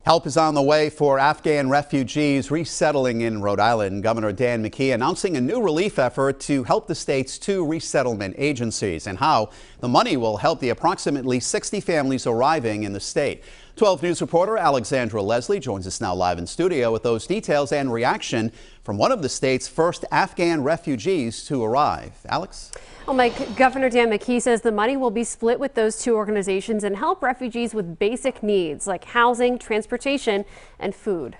Help is on the way for Afghan refugees resettling in Rhode Island. Governor McKee announcing a new relief effort to help the state's 2 resettlement agencies and how the money will help the approximately 60 families arriving in the state. 12 News reporter Alexandra Leslie joins us now live in studio with those details and reaction from one of the state's first Afghan refugees to arrive. Alex? Well, Mike, Governor McKee says the money will be split with those 2 organizations and help refugees with basic needs like housing, transportation, and food.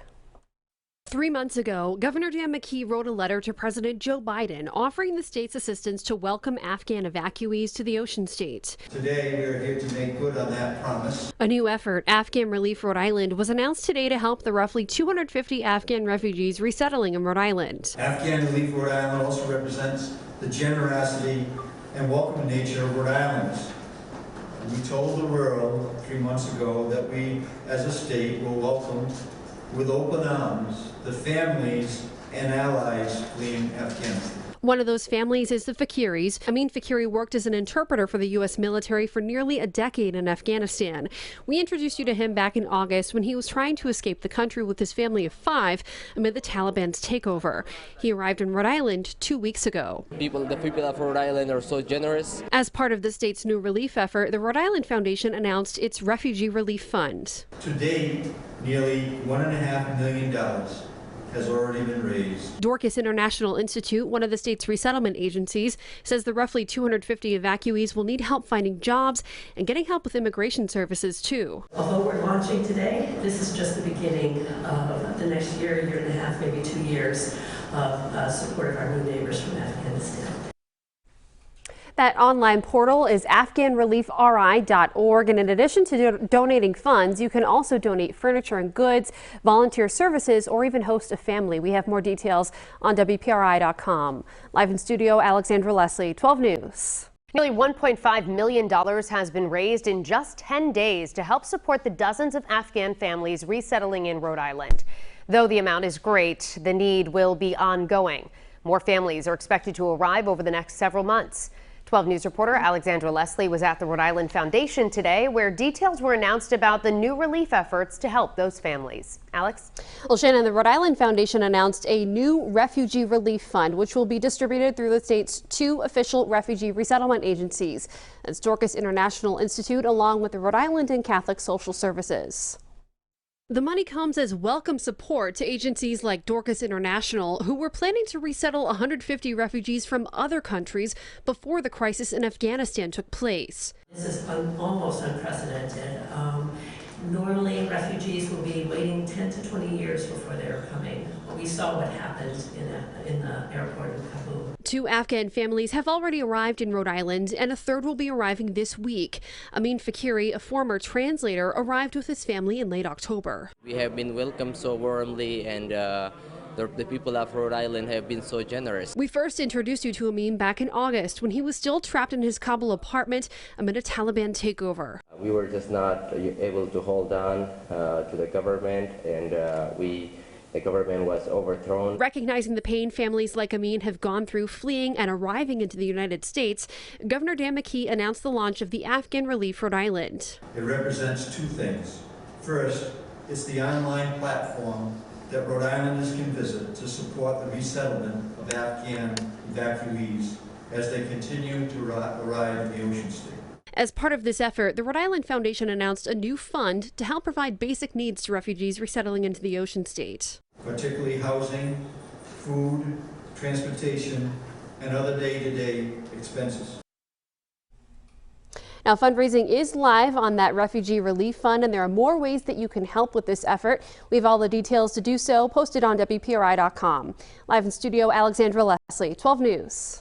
3 months ago, Governor McKee wrote a letter to President Joe Biden offering the state's assistance to welcome Afghan evacuees to the Ocean State. Today, we are here to make good on that promise. A new effort, Afghan Relief Rhode Island, was announced today to help the roughly 250 Afghan refugees resettling in Rhode Island. Afghan Relief Rhode Island also represents the generosity and welcoming nature of Rhode Islanders. We told the world 3 months ago that we, as a state, will welcome with open arms the families and allies fleeing Afghanistan. One of those families is the Fakiris. Fakiri worked as an interpreter for the U.S. military for nearly a decade in Afghanistan. We introduced you to him back in August when he was trying to escape the country with his family of 5 amid the Taliban's takeover. He arrived in Rhode Island 2 weeks ago. The people of Rhode Island are so generous. As part of the state's new relief effort, the Rhode Island Foundation announced its Refugee Relief Fund. To date, nearly $1.5 million has already been raised. Dorcas International Institute, one of the state's resettlement agencies, says the roughly 250 evacuees will need help finding jobs and getting help with immigration services too. Although we're launching today, this is just the beginning of the next year and a half, maybe 2 years of support of our new neighbors from Afghanistan. That online portal is AfghanReliefRI.org, and in addition to donating funds, you can also donate furniture and goods, volunteer services, or even host a family. We have more details on WPRI.com. Live in studio, Alexandra Leslie, 12 News. Nearly $1.5 million has been raised in just 10 days to help support the dozens of Afghan families resettling in Rhode Island. Though the amount is great, the need will be ongoing. More families are expected to arrive over the next several months. 12 News reporter Alexandra Leslie was at the Rhode Island Foundation today, where details were announced about the new relief efforts to help those families. Alex? Well, Shannon, the Rhode Island Foundation announced a new Refugee Relief Fund, which will be distributed through the state's 2 official refugee resettlement agencies. That's Dorcas International Institute, along with the Rhode Island and Catholic Social Services. The money comes as welcome support to agencies like Dorcas International, who were planning to resettle 150 refugees from other countries before the crisis in Afghanistan took place. This is almost unprecedented. Normally, refugees will be waiting 10 to 20 years before they're coming. We saw what happened in the airport in Kabul. 2 Afghan families have already arrived in Rhode Island, and a 3rd will be arriving this week. Fakiri, a former translator, arrived with his family in late October. We have been welcomed so warmly, and the people of Rhode Island have been so generous. We first introduced you to Amin back in August when he was still trapped in his Kabul apartment amid a Taliban takeover. We were just not able to hold on to the government, and the government was overthrown. Recognizing the pain families like Amin have gone through fleeing and arriving into the United States, Governor McKee announced the launch of the Afghan Relief Rhode Island. It represents 2 things. First, it's the online platform that Rhode Islanders can visit to support the resettlement of Afghan evacuees as they continue to arrive in the Ocean State. As part of this effort, the Rhode Island Foundation announced a new fund to help provide basic needs to refugees resettling into the Ocean State. Particularly housing, food, transportation, and other day-to-day expenses. Now, fundraising is live on that Refugee Relief Fund, and there are more ways that you can help with this effort. We have all the details to do so posted on WPRI.com. Live in studio, Alexandra Leslie, 12 News.